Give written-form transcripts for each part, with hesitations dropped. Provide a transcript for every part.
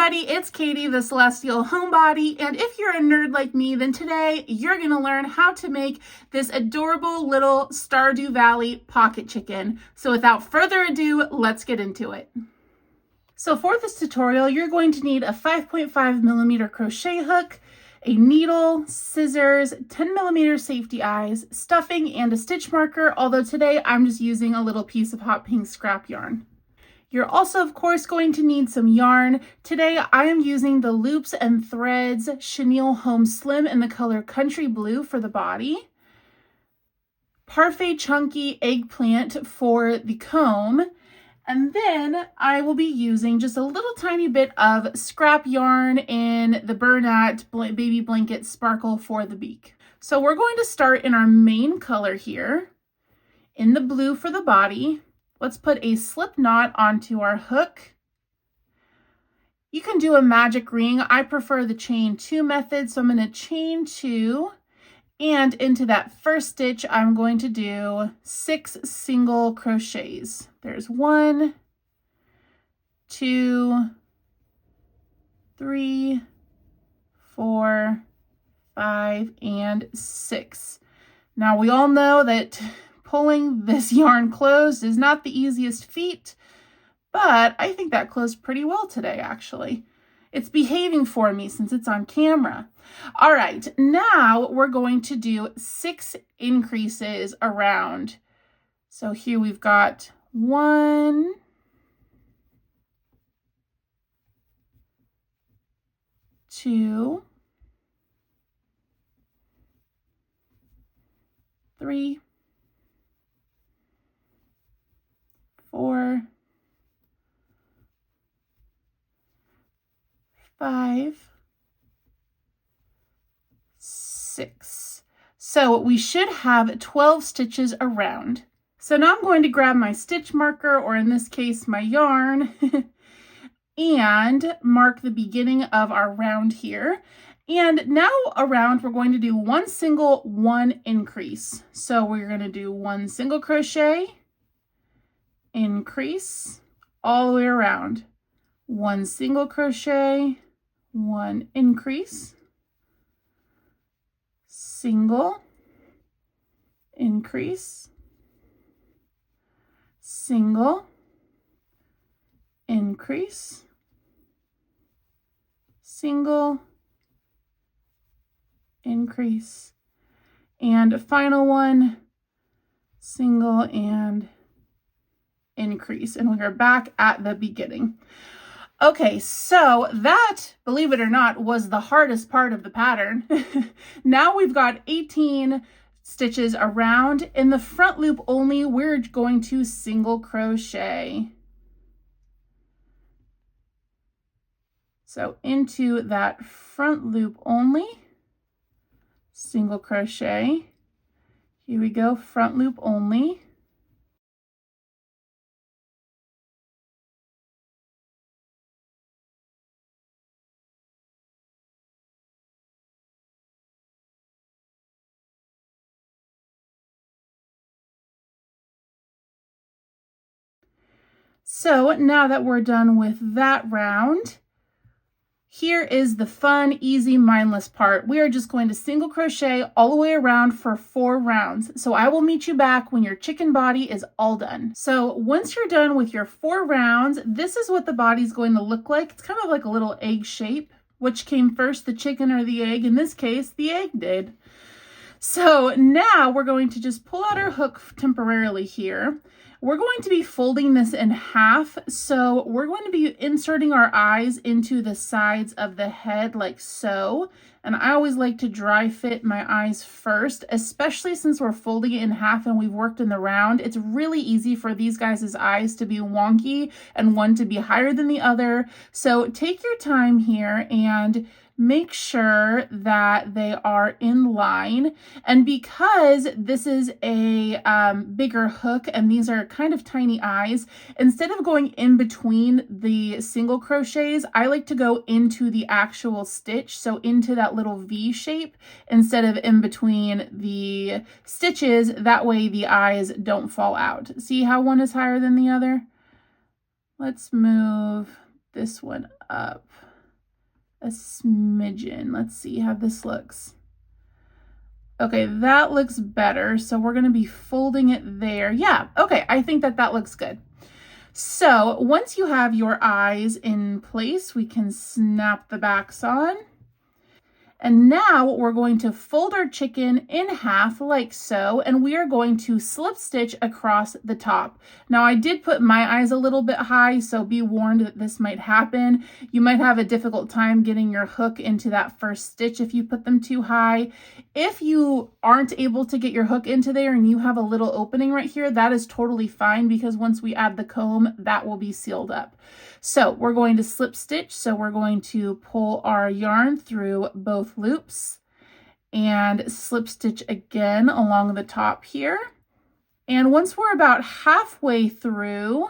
everybody, it's Katie, the Celestial Homebody, and if you're a nerd like me, then today you're going to learn how to make this adorable little Stardew Valley pocket chicken. So without further ado, let's get into it. So for this tutorial, you're going to need a 5.5mm crochet hook, a needle, scissors, 10mm safety eyes, stuffing, and a stitch marker, although today I'm just using a little piece of hot pink scrap yarn. You're also, of course, going to need some yarn. Today, I am using the Loops and Threads Chenille Home Slim in the color Country Blue for the body. Parfait Chunky Eggplant for the comb. And then I will be using just a little tiny bit of scrap yarn in the Bernat Baby Blanket Sparkle for the beak. So we're going to start in our main color here, in the blue for the body. Let's put a slip knot onto our hook. You can do a magic ring. I prefer the chain 2 method, so I'm going to chain 2, and into that first stitch, I'm going to do 6 single crochets. There's 1, 2, 3, 4, 5, and 6. Now we all know that pulling this yarn closed is not the easiest feat, but I think that closed pretty well today, actually. It's behaving for me since it's on camera. All right, now we're going to do 6 increases around. So here we've got 1, 2, 3, 4, 5, 6. So we should have 12 stitches around. So now I'm going to grab my stitch marker, or in this case, my yarn, and mark the beginning of our round here. And now around, we're going to do 1 single, 1 increase. So we're going to do 1 single crochet, increase, all the way around. 1 single crochet, 1 increase, single, increase, single, increase, single, increase, and a final one, single and increase, and we are back at the beginning. Okay, so that, believe it or not, was the hardest part of the pattern. Now we've got 18 stitches around. In the front loop only, we're going to single crochet. So into that front loop only, single crochet. Here we go, front loop only. So now that we're done with that round, here is the fun, easy, mindless part. We are just going to single crochet all the way around for 4 rounds. So I will meet you back when your chicken body is all done. So once you're done with your 4 rounds, this is what the body's going to look like. It's kind of like a little egg shape. Which came first, the chicken or the egg? In this case, the egg did. So now we're going to just pull out our hook temporarily here. We're going to be folding this in half, so we're going to be inserting our eyes into the sides of the head like so. And I always like to dry fit my eyes first, especially since we're folding it in half and we've worked in the round. It's really easy for these guys' eyes to be wonky and one to be higher than the other. So take your time here and make sure that they are in line. And because this is a bigger hook and these are kind of tiny eyes, instead of going in between the single crochets, I like to go into the actual stitch, so into that little V shape instead of in between the stitches. That way the eyes don't fall out. See how one is higher than the other? Let's move this one up. a smidgen. Let's see how this looks. Okay, that looks better. So we're going to be folding it there. Yeah, okay, I think that that looks good. So once you have your eyes in place, we can snap the backs on. And now we're going to fold our chicken in half like so, and we are going to slip stitch across the top. Now I did put my eyes a little bit high, so be warned that this might happen. You might have a difficult time getting your hook into that first stitch if you put them too high. If you aren't able to get your hook into there and you have a little opening right here, that is totally fine, because once we add the comb, that will be sealed up. So we're going to slip stitch. So we're going to pull our yarn through both loops and slip stitch again along the top here. And once we're about halfway through,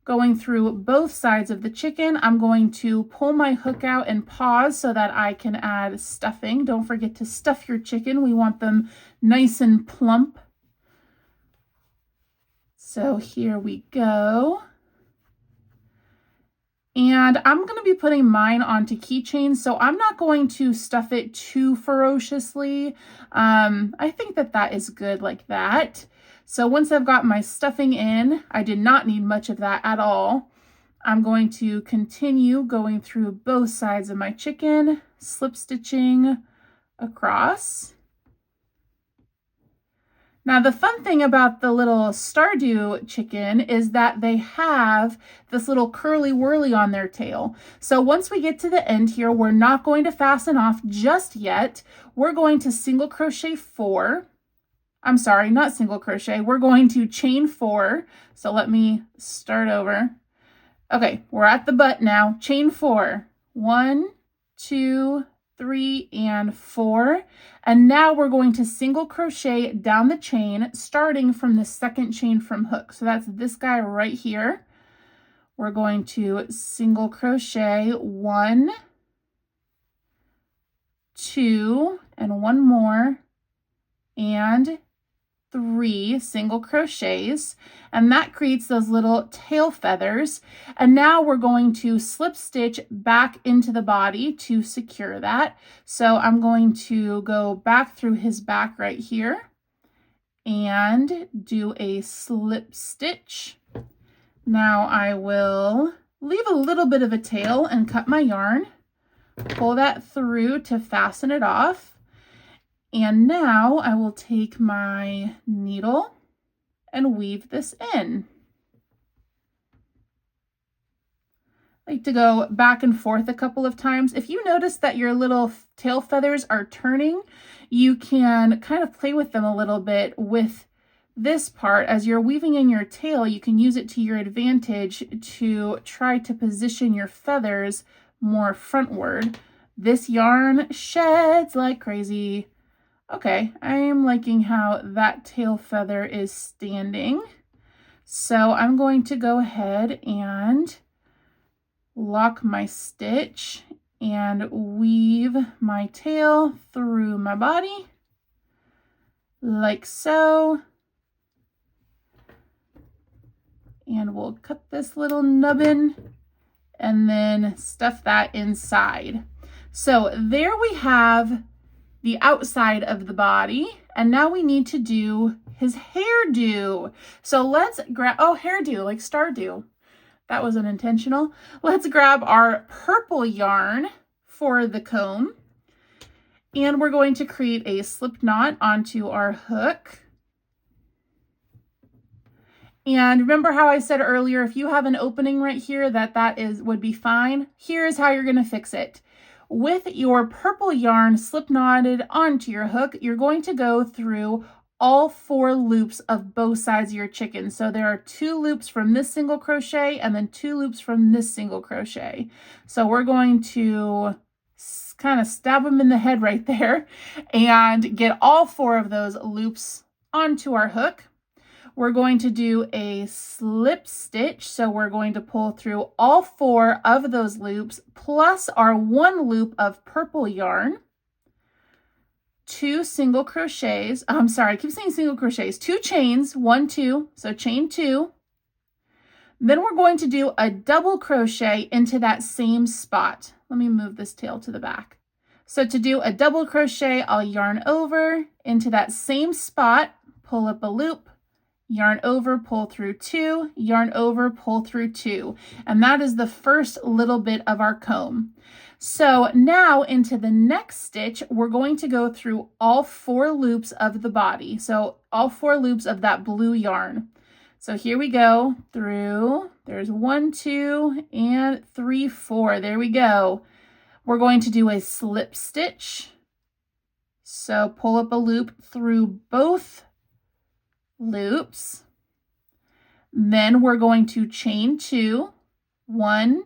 going through both sides of the chicken, I'm going to pull my hook out and pause so that I can add stuffing. Don't forget to stuff your chicken. We want them nice and plump. So here we go. And I'm going to be putting mine onto keychains, so I'm not going to stuff it too ferociously. I think that that is good like that. So once I've got my stuffing in, I did not need much of that at all. I'm going to continue going through both sides of my chicken, slip stitching across. Now, the fun thing about the little Stardew chicken is that they have this little curly whirly on their tail. So once we get to the end here, we're not going to fasten off just yet. We're going to single crochet 4. I'm sorry, not single crochet. We're going to chain 4. So let me start over. Okay, we're at the butt now. Chain 4. 1, 2, 3, and 4. And now we're going to single crochet down the chain, starting from the second chain from hook. So that's this guy right here. We're going to single crochet 1, 2, and 1 more, and 3 single crochets, and that creates those little tail feathers. And now we're going to slip stitch back into the body to secure that. So I'm going to go back through his back right here and do a slip stitch. Now I will leave a little bit of a tail and cut my yarn, pull that through to fasten it off. And now I will take my needle and weave this in. I like to go back and forth a couple of times. If you notice that your little tail feathers are turning, you can kind of play with them a little bit with this part. As you're weaving in your tail, you can use it to your advantage to try to position your feathers more frontward. This yarn sheds like crazy. Okay, I am liking how that tail feather is standing. So I'm going to go ahead and lock my stitch and weave my tail through my body like so. And we'll cut this little nubbin and then stuff that inside. So there we have the outside of the body, and now we need to do his hairdo. So let's grab, oh, hairdo, like Stardew. That was unintentional. Let's grab our purple yarn for the comb, and we're going to create a slip knot onto our hook. And remember how I said earlier, if you have an opening right here, would be fine. Here's how you're gonna fix it. With your purple yarn slip knotted onto your hook, you're going to go through all 4 loops of both sides of your chicken. So there are 2 loops from this single crochet and then 2 loops from this single crochet. So we're going to kind of stab them in the head right there and get all 4 of those loops onto our hook. We're going to do a slip stitch. So we're going to pull through all 4 of those loops plus our 1 loop of purple yarn, 2 single crochets. I'm sorry, I keep saying single crochets, 2 chains, 1, 2. So chain 2. Then we're going to do a double crochet into that same spot. Let me move this tail to the back. So to do a double crochet, I'll yarn over into that same spot, pull up a loop, yarn over, pull through 2, yarn over, pull through 2. And that is the first little bit of our comb. So now into the next stitch, we're going to go through all 4 loops of the body. So all 4 loops of that blue yarn. So here we go through, there's 1, 2, and 3, 4. There we go. We're going to do a slip stitch. So pull up a loop through both loops. Then we're going to chain 2, 1,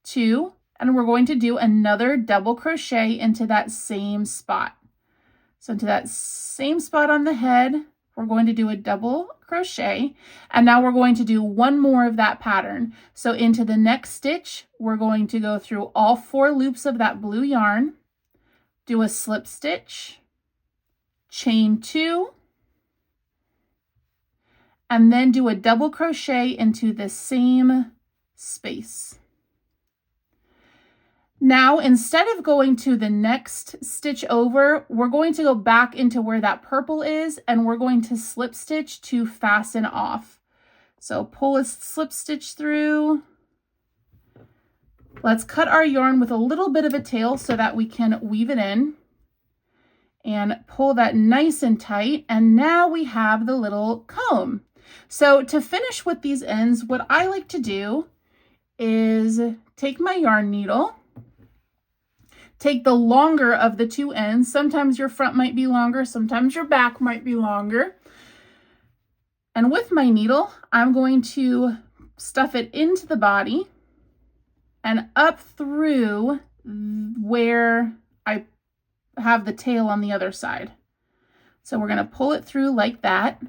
2, and we're going to do another double crochet into that same spot. So into that same spot on the head, we're going to do a double crochet, and now we're going to do one more of that pattern. So into the next stitch, we're going to go through all 4 loops of that blue yarn, do a slip stitch, chain 2, and then do a double crochet into the same space. Now, instead of going to the next stitch over, we're going to go back into where that purple is, and we're going to slip stitch to fasten off. So pull a slip stitch through. Let's cut our yarn with a little bit of a tail so that we can weave it in. And pull that nice and tight, and now we have the little comb. So to finish with these ends, what I like to do is take my yarn needle, take the longer of the 2 ends. Sometimes your front might be longer, sometimes your back might be longer. And with my needle, I'm going to stuff it into the body and up through where I have the tail on the other side. So we're going to pull it through like that.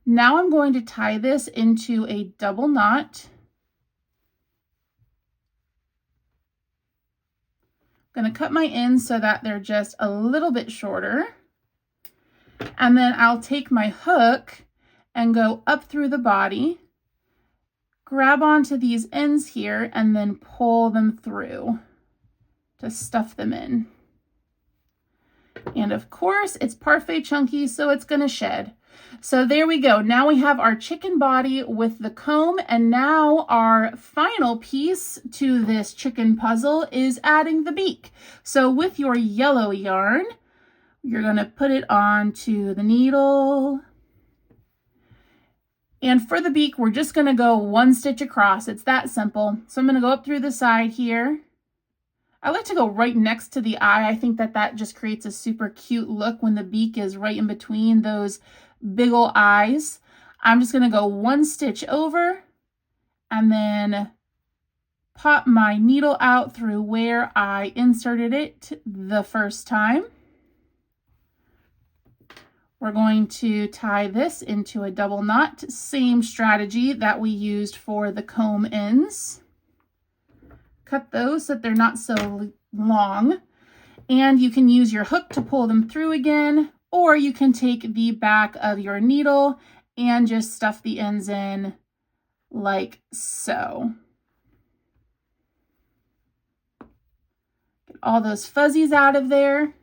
Now I'm going to tie this into a double knot. I'm going to cut my ends so that they're just a little bit shorter. And then I'll take my hook and go up through the body, grab onto these ends here, and then pull them through to stuff them in. And of course, it's Parfait chunky, so it's going to shed. So there we go. Now we have our chicken body with the comb, and now our final piece to this chicken puzzle is adding the beak. So with your yellow yarn, you're going to put it onto the needle. And for the beak, we're just going to go 1 stitch across. It's that simple. So I'm going to go up through the side here. I like to go right next to the eye. I think that that just creates a super cute look when the beak is right in between those big ol' eyes. I'm just going to go 1 stitch over and then pop my needle out through where I inserted it the first time. We're going to tie this into a double knot, same strategy that we used for the comb ends. Cut those so that they're not so long, and you can use your hook to pull them through again, or you can take the back of your needle and just stuff the ends in like so. Get all those fuzzies out of there.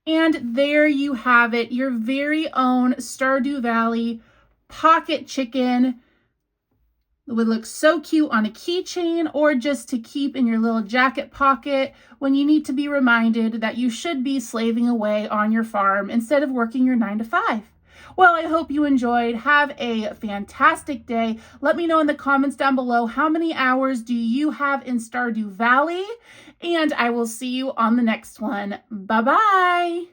And there you have it, your very own Stardew Valley pocket chicken. It would look so cute on a keychain or just to keep in your little jacket pocket when you need to be reminded that you should be slaving away on your farm instead of working your 9 to 5. Well, I hope you enjoyed. Have a fantastic day. Let me know in the comments down below how many hours do you have in Stardew Valley, and I will see you on the next one. Bye-bye.